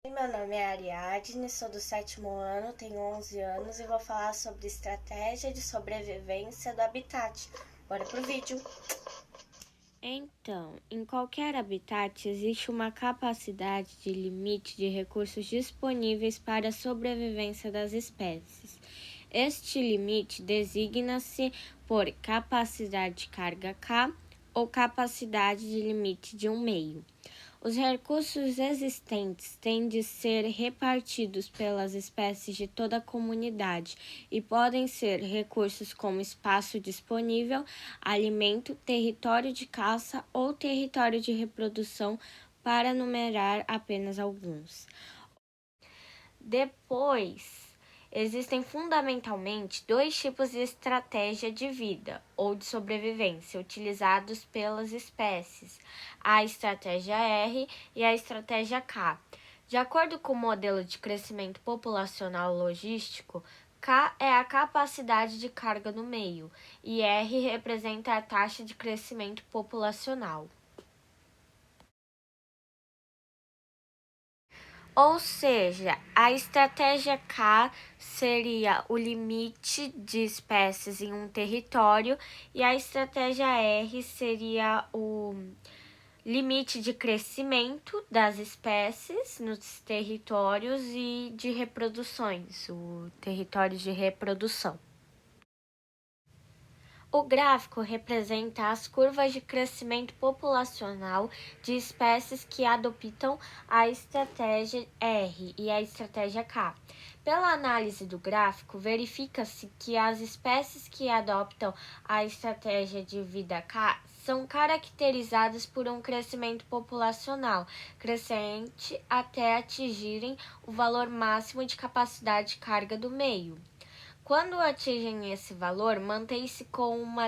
Meu nome é Ariadne, sou do 7º ano, tenho 11 anos e vou falar sobre estratégia de sobrevivência do habitat. Bora pro vídeo! Então, em qualquer habitat existe uma capacidade de limite de recursos disponíveis para a sobrevivência das espécies. Este limite designa-se por capacidade de carga K ou capacidade de limite de um meio. Os recursos existentes têm de ser repartidos pelas espécies de toda a comunidade e podem ser recursos como espaço disponível, alimento, território de caça ou território de reprodução, para numerar apenas alguns. Depois, existem fundamentalmente dois tipos de estratégia de vida ou de sobrevivência utilizados pelas espécies, a estratégia R e a estratégia K. De acordo com o modelo de crescimento populacional logístico, K é a capacidade de carga no meio e R representa a taxa de crescimento populacional. Ou seja, a estratégia K seria o limite de espécies em um território e a estratégia R seria o limite de crescimento das espécies nos territórios e de reproduções, o território de reprodução. O gráfico representa as curvas de crescimento populacional de espécies que adoptam a estratégia R e a estratégia K. Pela análise do gráfico, verifica-se que as espécies que adoptam a estratégia de vida K são caracterizadas por um crescimento populacional crescente até atingirem o valor máximo de capacidade de carga do meio. Quando atingem esse valor, mantém-se com uma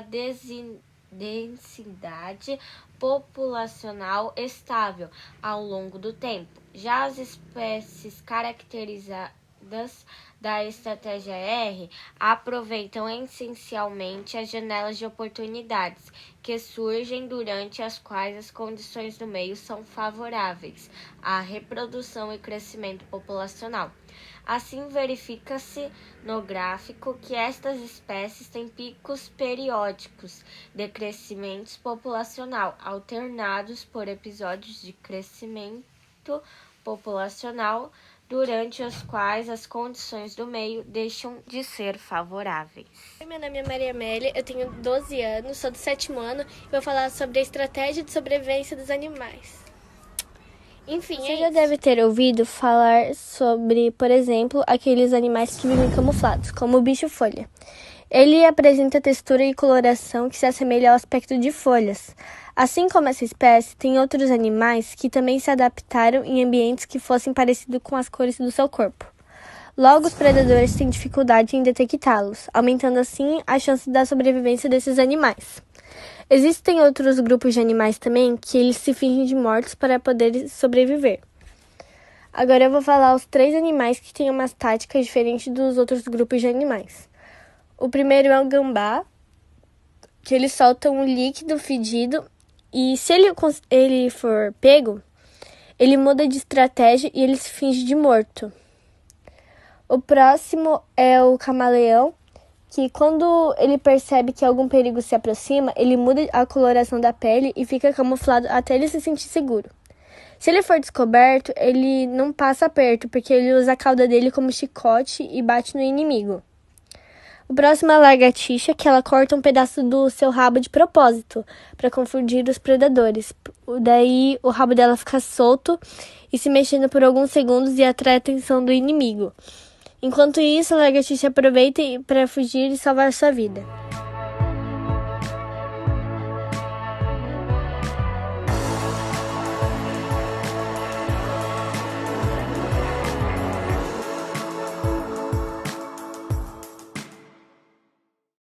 densidade populacional estável ao longo do tempo. Já as espécies caracterizadas da estratégia R aproveitam essencialmente as janelas de oportunidades que surgem durante as quais as condições do meio são favoráveis à reprodução e crescimento populacional. Assim, verifica-se no gráfico que estas espécies têm picos periódicos de crescimento populacional, alternados por episódios de crescimento populacional, durante os quais as condições do meio deixam de ser favoráveis. Oi, meu nome é Maria Amélia, eu tenho 12 anos, sou do 7º ano e vou falar sobre a estratégia de sobrevivência dos animais. Enfim, Você já deve ter ouvido falar sobre, por exemplo, aqueles animais que vivem camuflados, como o bicho-folha. Ele apresenta textura e coloração que se assemelha ao aspecto de folhas. Assim como essa espécie, tem outros animais que também se adaptaram em ambientes que fossem parecidos com as cores do seu corpo. Logo, os predadores têm dificuldade em detectá-los, aumentando assim a chance da sobrevivência desses animais. Existem outros grupos de animais também que eles se fingem de mortos para poder sobreviver. Agora eu vou falar os 3 animais que têm umas táticas diferentes dos outros grupos de animais. O primeiro é o gambá, que ele solta um líquido fedido e se ele for pego, ele muda de estratégia e ele se finge de morto. O próximo é o camaleão, que quando ele percebe que algum perigo se aproxima, ele muda a coloração da pele e fica camuflado até ele se sentir seguro. Se ele for descoberto, ele não passa perto, porque ele usa a cauda dele como chicote e bate no inimigo. O próximo é a lagartixa, que ela corta um pedaço do seu rabo de propósito, para confundir os predadores. Daí o rabo dela fica solto e se mexendo por alguns segundos e atrai a atenção do inimigo. Enquanto isso, a lagartixa aproveita para fugir e salvar sua vida.